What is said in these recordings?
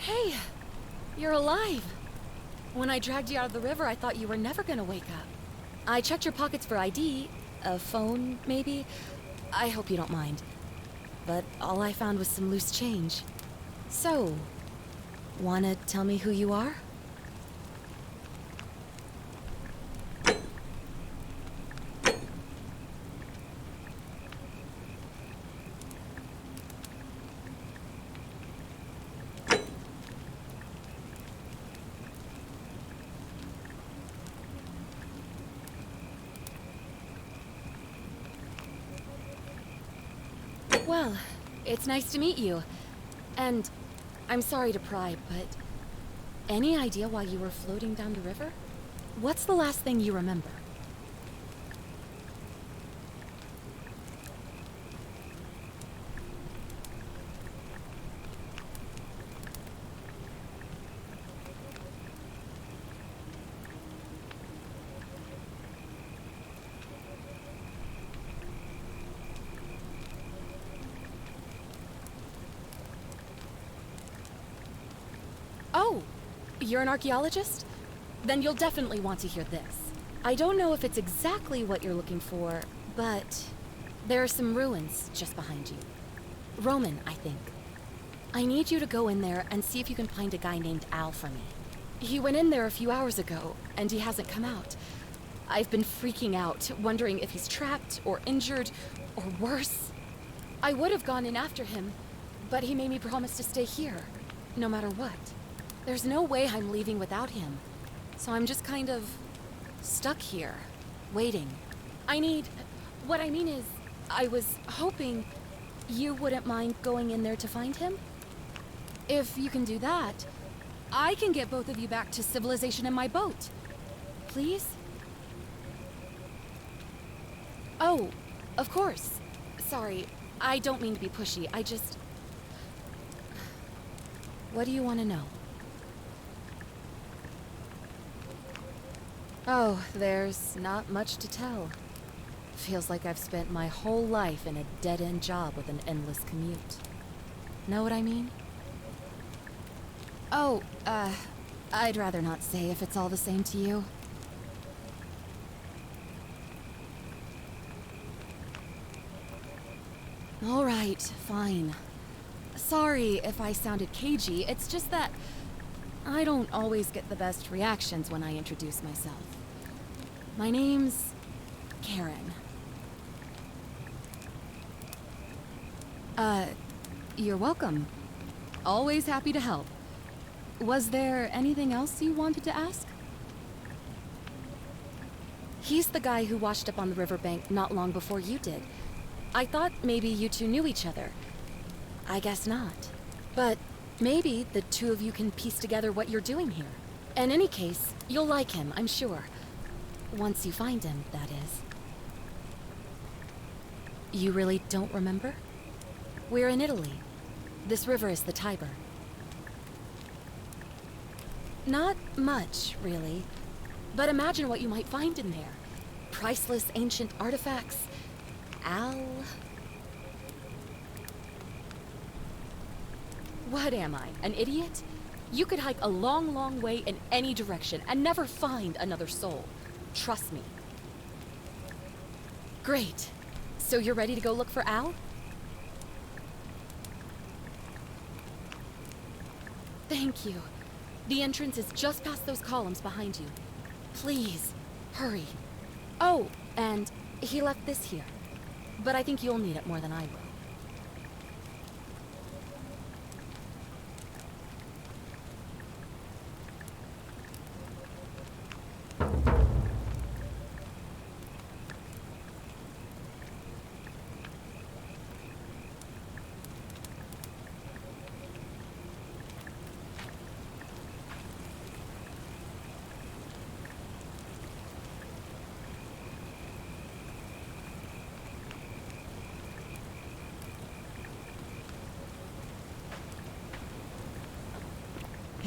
Hey, you're alive. When I dragged you out of the river, I thought you were never gonna wake up. I checked your pockets for ID, a phone, maybe. I hope you don't mind. But all I found was some loose change. So, wanna tell me who you are? Well, it's nice to meet you. And I'm sorry to pry, but any idea why you were floating down the river? What's the last thing you remember? Oh, you're an archaeologist? Then you'll definitely want to hear this. I don't know if it's exactly what you're looking for, but there are some ruins just behind you. Roman, I think. I need you to go in there and see if you can find a guy named Al for me. He went in there a few hours ago, and he hasn't come out. I've been freaking out, wondering if he's trapped or injured or worse. I would have gone in after him, but he made me promise to stay here, no matter what. There's no way I'm leaving without him, so I'm just kind of stuck here, waiting. What I mean is, I was hoping you wouldn't mind going in there to find him? If you can do that, I can get both of you back to civilization in my boat. Please? Oh, of course. Sorry, I don't mean to be pushy, What do you want to know? Oh, there's not much to tell. Feels like I've spent my whole life in a dead-end job with an endless commute. Know what I mean? Oh, I'd rather not say if it's all the same to you. All right, fine. Sorry if I sounded cagey, it's just that I don't always get the best reactions when I introduce myself. My name's Karen. You're welcome. Always happy to help. Was there anything else you wanted to ask? He's the guy who washed up on the riverbank not long before you did. I thought maybe you two knew each other. I guess not. But maybe the two of you can piece together what you're doing here. In any case, you'll like him, I'm sure. Once you find him, that is. You really don't remember? We're in Italy. This river is the Tiber. Not much, really. But imagine what you might find in there. Priceless ancient artifacts. Al... What am I, an idiot? You could hike a long, long way in any direction and never find another soul. Trust me. Great. So you're ready to go look for Al? Thank you. The entrance is just past those columns behind you. Please, hurry. Oh, and he left this here. But I think you'll need it more than I will.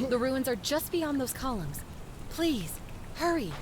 The ruins are just beyond those columns. Please, hurry.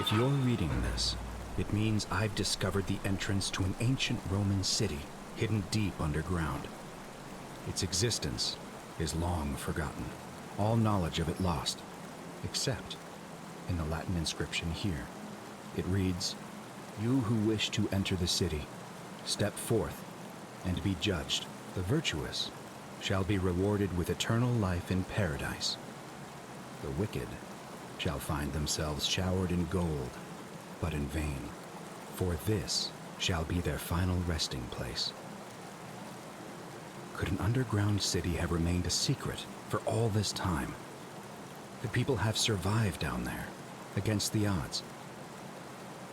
If you're reading this, it means I've discovered the entrance to an ancient Roman city hidden deep underground. Its existence is long forgotten, all knowledge of it lost, except in the Latin inscription here. It reads, "You who wish to enter the city, step forth and be judged. The virtuous shall be rewarded with eternal life in paradise. The wicked shall find themselves showered in gold, but in vain, for this shall be their final resting place." Could an underground city have remained a secret for all this time? Could people have survived down there, against the odds?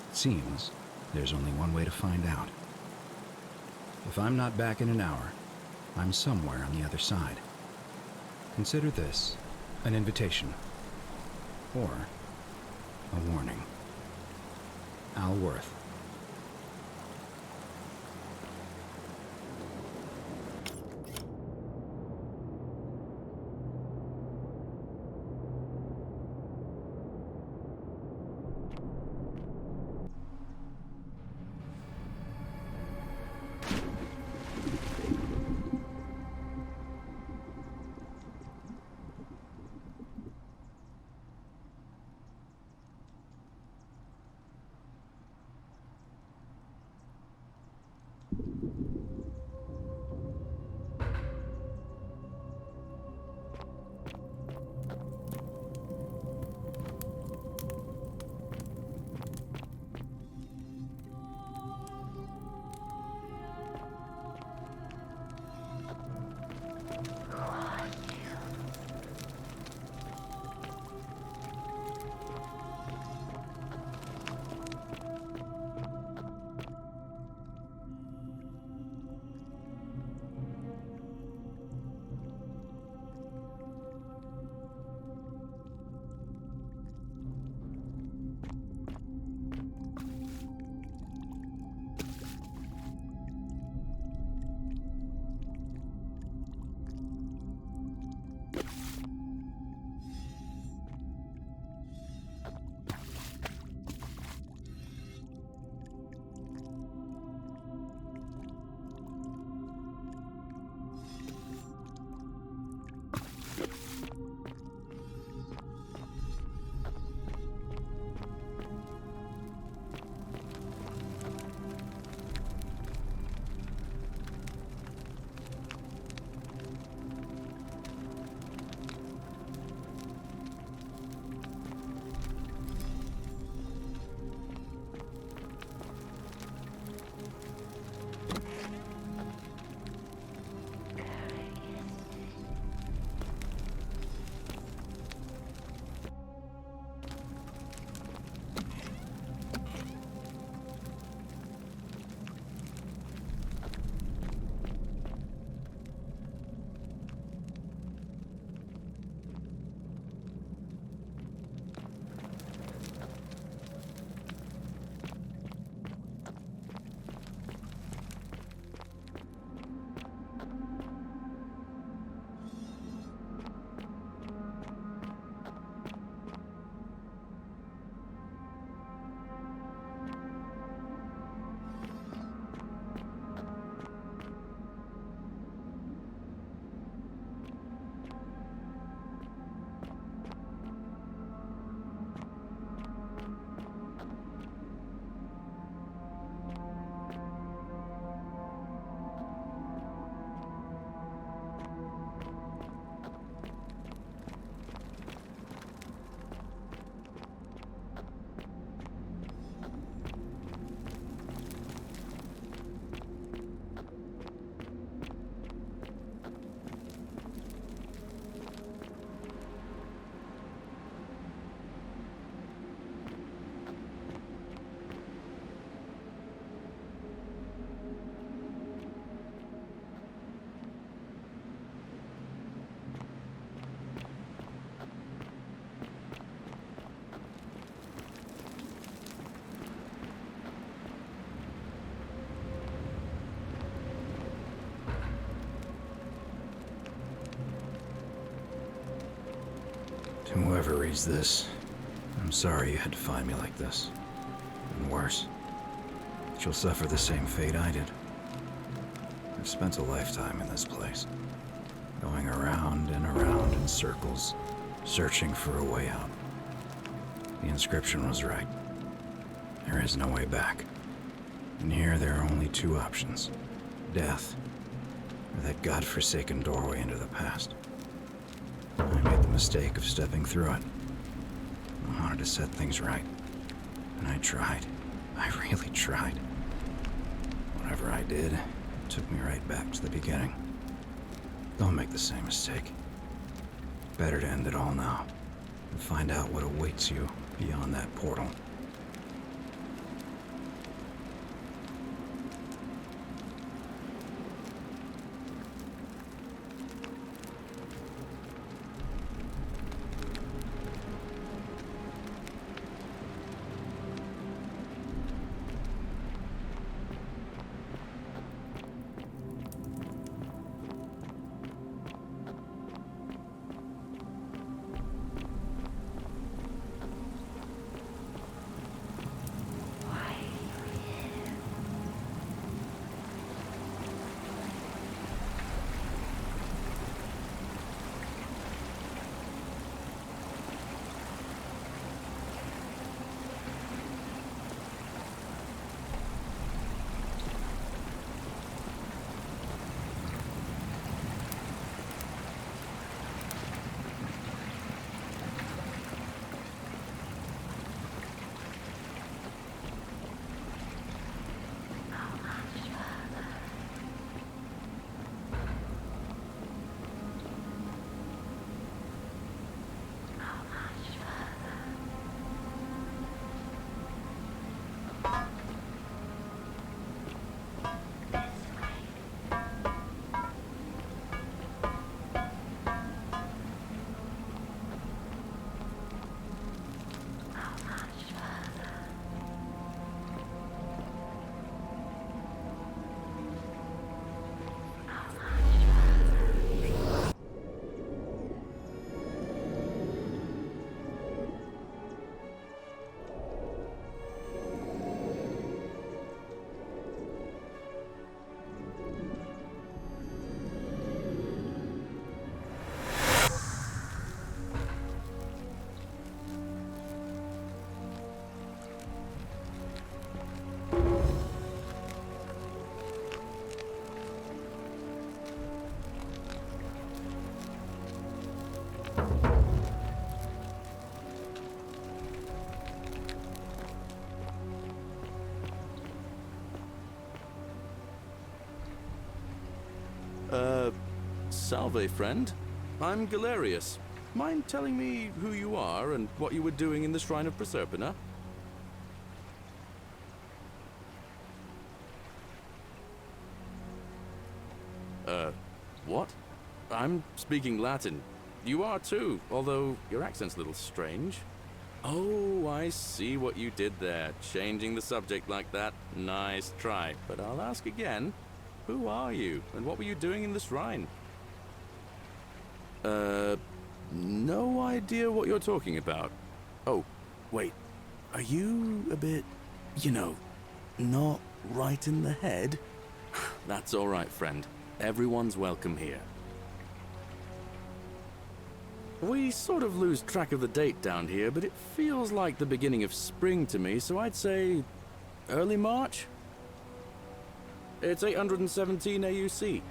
It seems there's only one way to find out. If I'm not back in an hour, I'm somewhere on the other side. Consider this an invitation, or a warning. Al Worth. To whoever reads this, I'm sorry you had to find me like this. And worse, that you'll suffer the same fate I did. I've spent a lifetime in this place, going around and around in circles, searching for a way out. The inscription was right. There is no way back. And here there are only two options: death, or that godforsaken doorway into the past. I made the mistake of stepping through it. I wanted to set things right. And I tried. I really tried. Whatever I did, it took me right back to the beginning. Don't make the same mistake. Better to end it all now and find out what awaits you beyond that portal. Salve, friend. I'm Galerius. Mind telling me who you are and what you were doing in the Shrine of Proserpina? What? I'm speaking Latin. You are too, although your accent's a little strange. Oh, I see what you did there. Changing the subject like that. Nice try. But I'll ask again. Who are you, and what were you doing in the shrine? No idea what you're talking about. Oh, wait. Are you a bit, not right in the head? That's all right, friend. Everyone's welcome here. We sort of lose track of the date down here, but it feels like the beginning of spring to me, so I'd say early March? It's 817 AUC.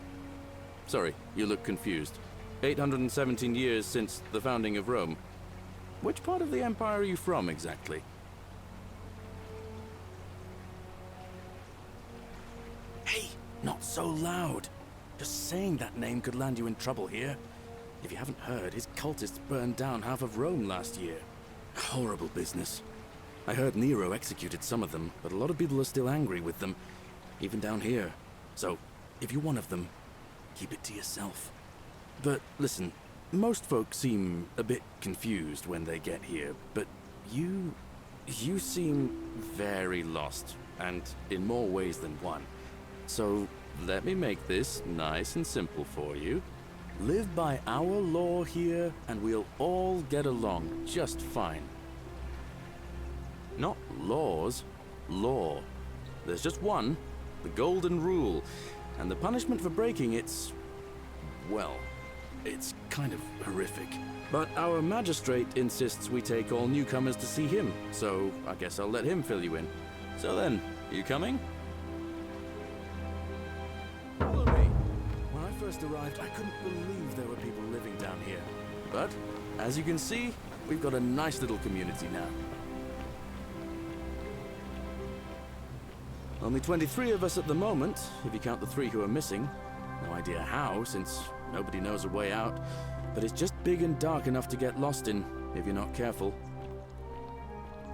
Sorry, you look confused. 817 years since the founding of Rome. Which part of the empire are you from, exactly? Hey, not so loud. Just saying that name could land you in trouble here. If you haven't heard, his cultists burned down half of Rome last year. Horrible business. I heard Nero executed some of them, but a lot of people are still angry with them, even down here. So, if you're one of them, keep it to yourself. But listen, most folks seem a bit confused when they get here, but you seem very lost, and in more ways than one. So, let me make this nice and simple for you. Live by our law here, and we'll all get along just fine. Not laws, law. There's just one, the golden rule, and the punishment for breaking it's, well, it's kind of horrific. But our magistrate insists we take all newcomers to see him, so I guess I'll let him fill you in. So then, you coming? Follow me. When I first arrived, I couldn't believe there were people living down here. But, as you can see, we've got a nice little community now. Only 23 of us at the moment, if you count the 3 who are missing. No idea how, since nobody knows a way out. But it's just big and dark enough to get lost in, if you're not careful.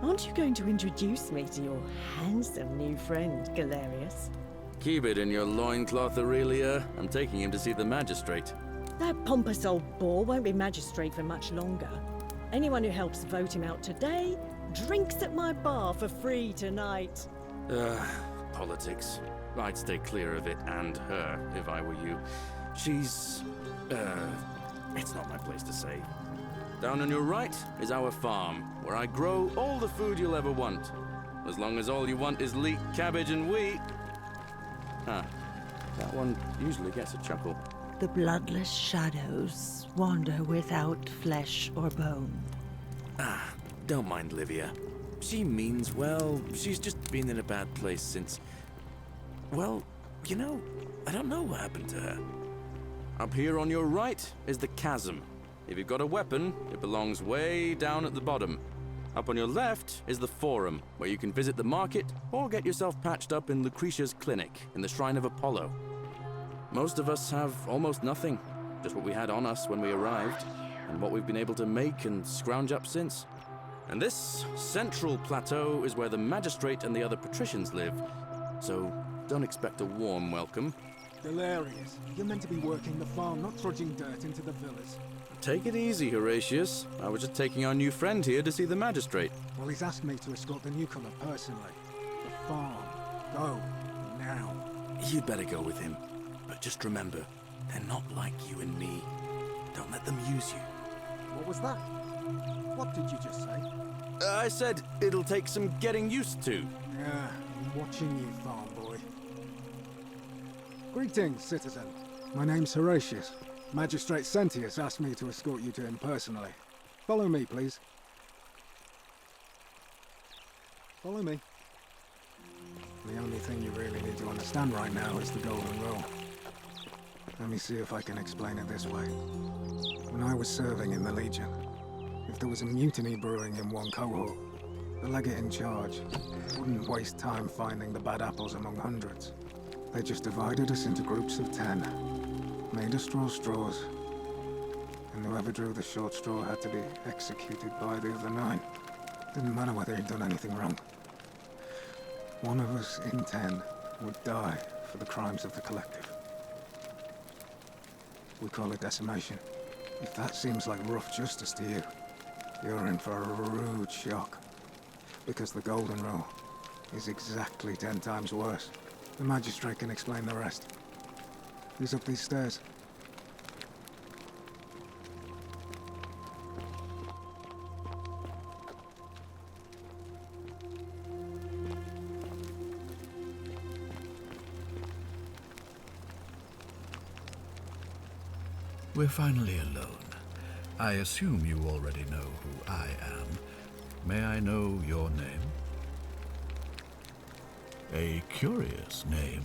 Aren't you going to introduce me to your handsome new friend, Galerius? Keep it in your loincloth, Aurelia. I'm taking him to see the magistrate. That pompous old bore won't be magistrate for much longer. Anyone who helps vote him out today drinks at my bar for free tonight. Politics. I'd stay clear of it and her, if I were you. She's... it's not my place to say. Down on your right is our farm, where I grow all the food you'll ever want. As long as all you want is leek, cabbage, and wheat. Huh. That one usually gets a chuckle. The bloodless shadows wander without flesh or bone. Don't mind Livia. She means well. She's just been in a bad place since... Well, you know, I don't know what happened to her. Up here on your right is the chasm. If you've got a weapon, it belongs way down at the bottom. Up on your left is the forum, where you can visit the market or get yourself patched up in Lucretia's clinic in the Shrine of Apollo. Most of us have almost nothing, just what we had on us when we arrived, and what we've been able to make and scrounge up since. And this central plateau is where the magistrate and the other patricians live, so don't expect a warm welcome. Galerius, you're meant to be working the farm, not trudging dirt into the villas. Take it easy, Horatius. I was just taking our new friend here to see the magistrate. Well, he's asked me to escort the newcomer personally. The farm. Go. Now. You'd better go with him. But just remember, they're not like you and me. Don't let them use you. What was that? What did you just say? I said it'll take some getting used to. Yeah, I'm watching you, farm boy. Greetings, citizen. My name's Horatius. Magistrate Sentius asked me to escort you to him personally. Follow me, please. Follow me. The only thing you really need to understand right now is the golden rule. Let me see if I can explain it this way. When I was serving in the Legion, if there was a mutiny brewing in one cohort, the legate in charge wouldn't waste time finding the bad apples among hundreds. They just divided us into groups of 10, made us draw straws, and whoever drew the short straw had to be executed by the other 9. Didn't matter whether he'd done anything wrong. One of us in 10 would die for the crimes of the collective. We call it decimation. If that seems like rough justice to you, you're in for a rude shock. Because the golden rule is exactly 10 times worse. The magistrate can explain the rest. He's up these stairs. We're finally alone. I assume you already know who I am. May I know your name? A curious name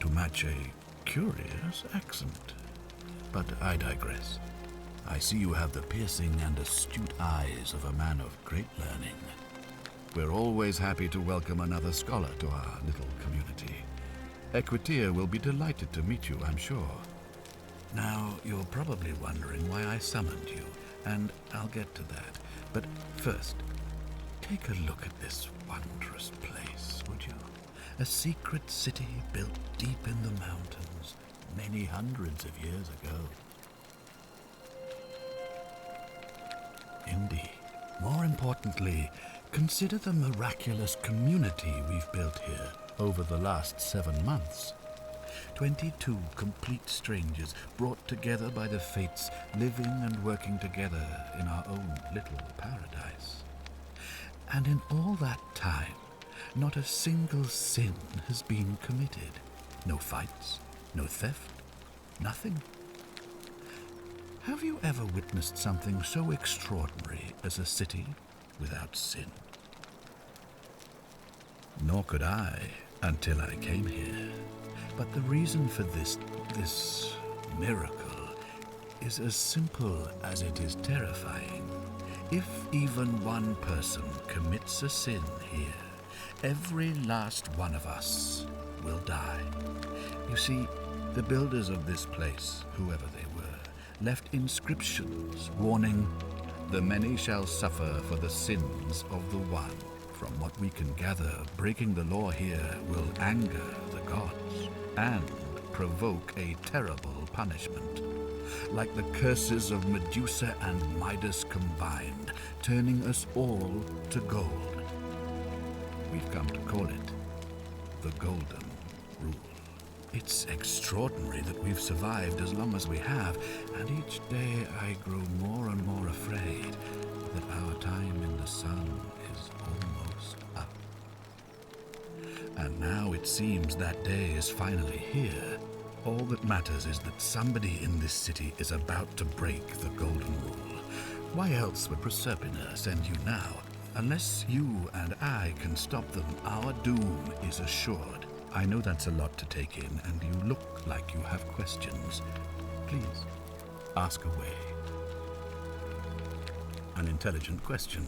to match a curious accent. But I digress. I see you have the piercing and astute eyes of a man of great learning. We're always happy to welcome another scholar to our little community. Equitia will be delighted to meet you, I'm sure. Now, you're probably wondering why I summoned you, and I'll get to that. But first, take a look at this wondrous place, would you? A secret city built deep in the mountains, many hundreds of years ago. Indeed. More importantly, consider the miraculous community we've built here over the last 7 months. 22 complete strangers brought together by the fates, living and working together in our own little paradise. And in all that time, not a single sin has been committed. No fights, no theft, nothing. Have you ever witnessed something so extraordinary as a city without sin? Nor could I until I came here. But the reason for this miracle is as simple as it is terrifying. If even one person commits a sin here, every last one of us will die. You see, the builders of this place, whoever they were, left inscriptions warning, "The many shall suffer for the sins of the one." From what we can gather, breaking the law here will anger the gods and provoke a terrible punishment. Like the curses of Medusa and Midas combined, turning us all to gold. We've come to call it the Golden Rule. It's extraordinary that we've survived as long as we have, and each day I grow more and more afraid that our time in the sun is almost up. And now it seems that day is finally here. All that matters is that somebody in this city is about to break the Golden Rule. Why else would Proserpina send you now? Unless you and I can stop them, our doom is assured. I know that's a lot to take in, and you look like you have questions. Please, ask away. An intelligent question.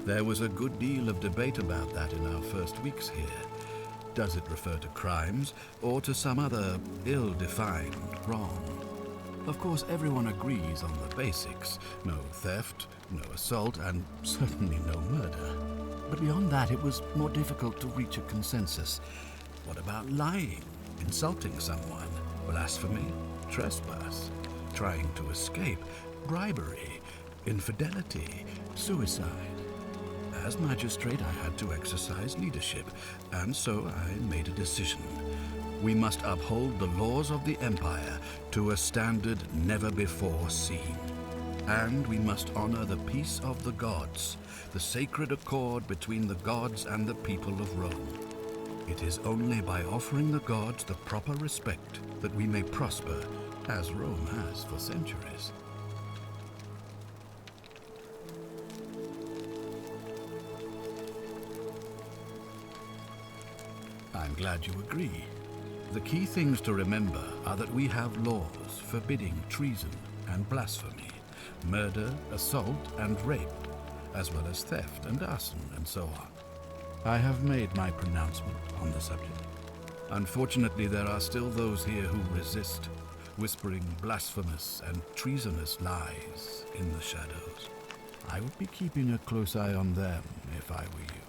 There was a good deal of debate about that in our first weeks here. Does it refer to crimes or to some other ill-defined wrong? Of course, everyone agrees on the basics. No theft, no assault, and certainly no murder. But beyond that, it was more difficult to reach a consensus. What about lying, insulting someone, blasphemy, trespass, trying to escape, bribery, infidelity, suicide? As magistrate, I had to exercise leadership, and so I made a decision. We must uphold the laws of the Empire to a standard never before seen. And we must honor the peace of the gods, the sacred accord between the gods and the people of Rome. It is only by offering the gods the proper respect that we may prosper, as Rome has for centuries. I'm glad you agree. The key things to remember are that we have laws forbidding treason and blasphemy, murder, assault, and rape, as well as theft and arson and so on. I have made my pronouncement on the subject. Unfortunately, there are still those here who resist, whispering blasphemous and treasonous lies in the shadows. I would be keeping a close eye on them if I were you.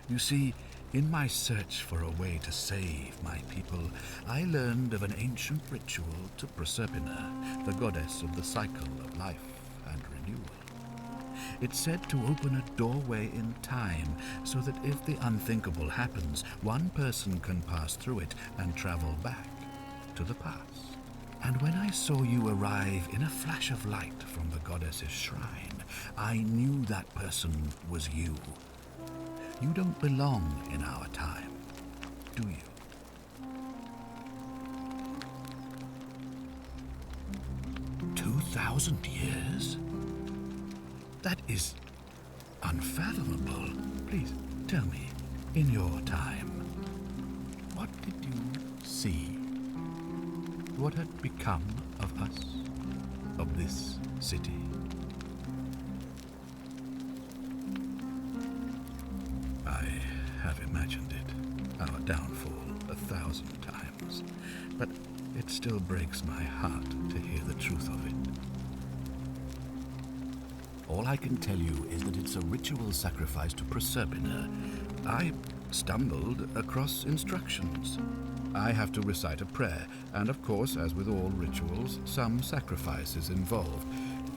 You see, in my search for a way to save my people, I learned of an ancient ritual to Proserpina, the goddess of the cycle of life and renewal. It's said to open a doorway in time, so that if the unthinkable happens, one person can pass through it and travel back to the past. And when I saw you arrive in a flash of light from the goddess's shrine, I knew that person was you. You don't belong in our time, do you? 2,000 years? That is unfathomable. Please, tell me, in your time, what did you see? What had become of us, of this city? I have imagined it, our downfall, 1,000 times, but it still breaks my heart to hear the truth of it. All I can tell you is that it's a ritual sacrifice to Proserpina. I stumbled across instructions. I have to recite a prayer, and of course, as with all rituals, some sacrifice is involved.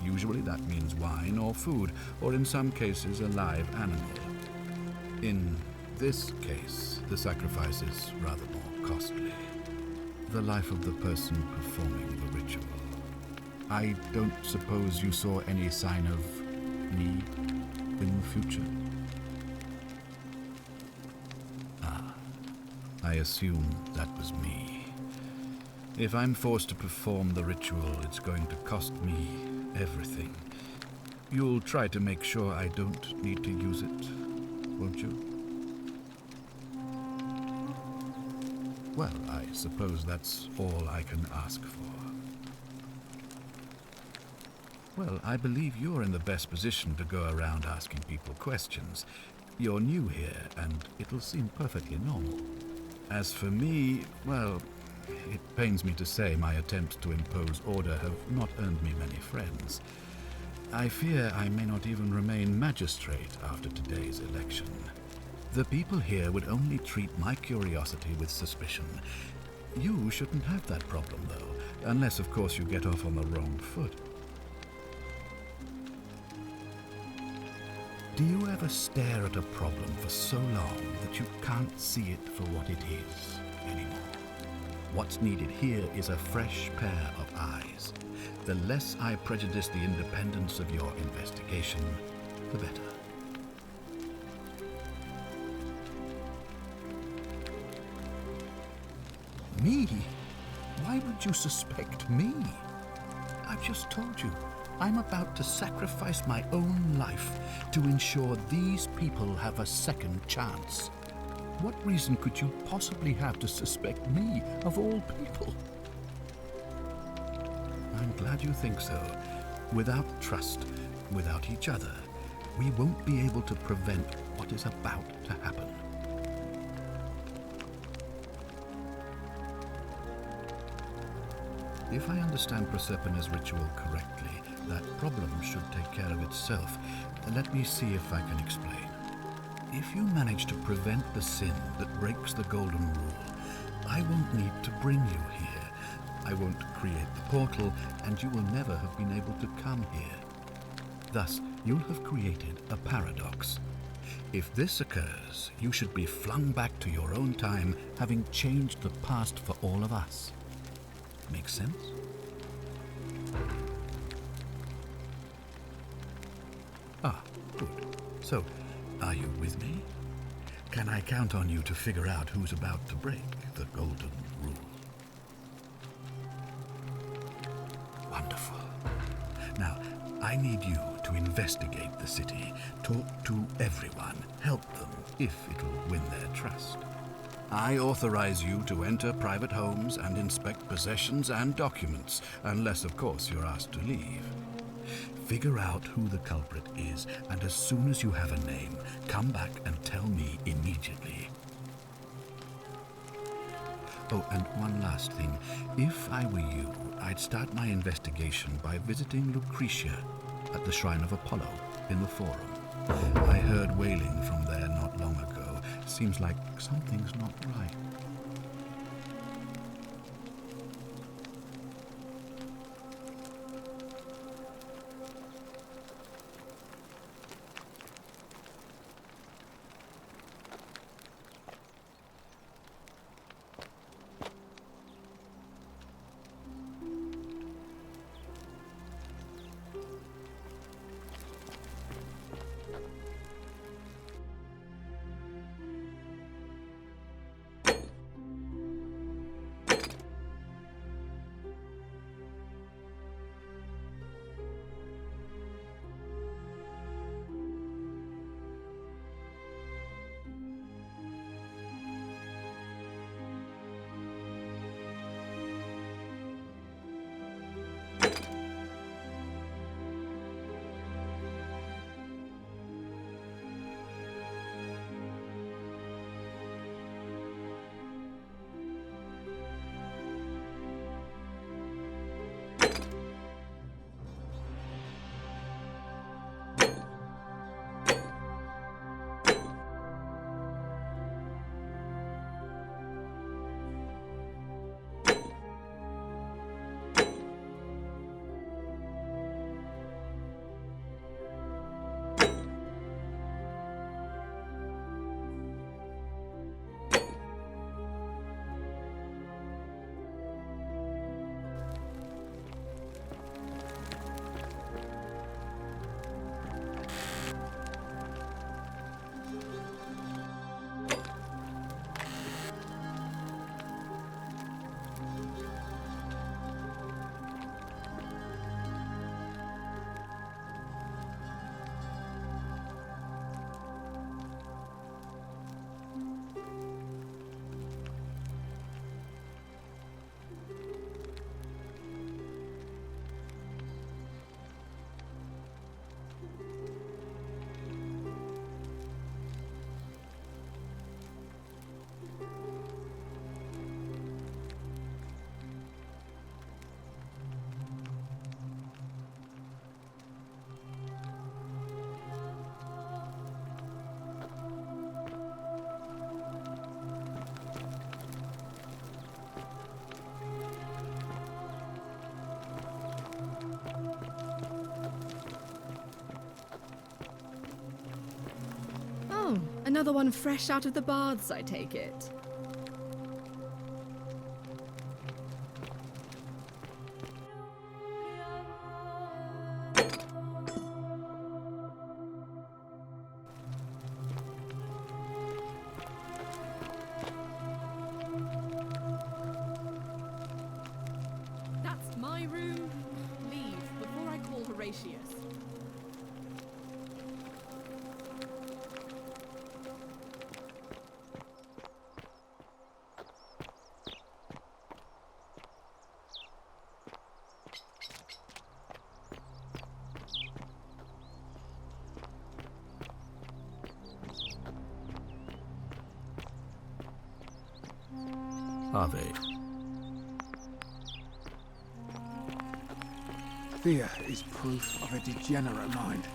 Usually that means wine or food, or in some cases a live animal. In this case, the sacrifice is rather more costly. The life of the person performing the ritual. I don't suppose you saw any sign of me in the future? Ah, I assume that was me. If I'm forced to perform the ritual, it's going to cost me everything. You'll try to make sure I don't need to use it, won't you? Well, I suppose that's all I can ask for. Well, I believe you're in the best position to go around asking people questions. You're new here, and it'll seem perfectly normal. As for me, well, it pains me to say my attempts to impose order have not earned me many friends. I fear I may not even remain magistrate after today's election. The people here would only treat my curiosity with suspicion. You shouldn't have that problem, though, unless, of course, you get off on the wrong foot. Do you ever stare at a problem for so long that you can't see it for what it is anymore? What's needed here is a fresh pair of eyes. The less I prejudice the independence of your investigation, the better. Me? Why would you suspect me? I've just told you. I'm about to sacrifice my own life to ensure these people have a second chance. What reason could you possibly have to suspect me, of all people? I'm glad you think so. Without trust, without each other, we won't be able to prevent what is about to happen. If I understand Prosepina's ritual correctly, that problem should take care of itself. Let me see if I can explain. If you manage to prevent the sin that breaks the golden rule, I won't need to bring you here. I won't create the portal, and you will never have been able to come here. Thus, you'll have created a paradox. If this occurs, you should be flung back to your own time, having changed the past for all of us. Make sense? Ah, good. So, are you with me? Can I count on you to figure out who's about to break the golden rule? Wonderful. Now, I need you to investigate the city, talk to everyone, help them if it'll win their trust. I authorize you to enter private homes and inspect possessions and documents, unless, of course, you're asked to leave. Figure out who the culprit is, and as soon as you have a name, come back and tell me immediately. Oh, and one last thing. If I were you, I'd start my investigation by visiting Lucretia at the Shrine of Apollo in the Forum. I heard wailing from there not long ago. Seems like something's not right. Another one fresh out of the baths, I take it. That's my room. Leave before I call Horatius. Are they? Fear is proof of a degenerate mind.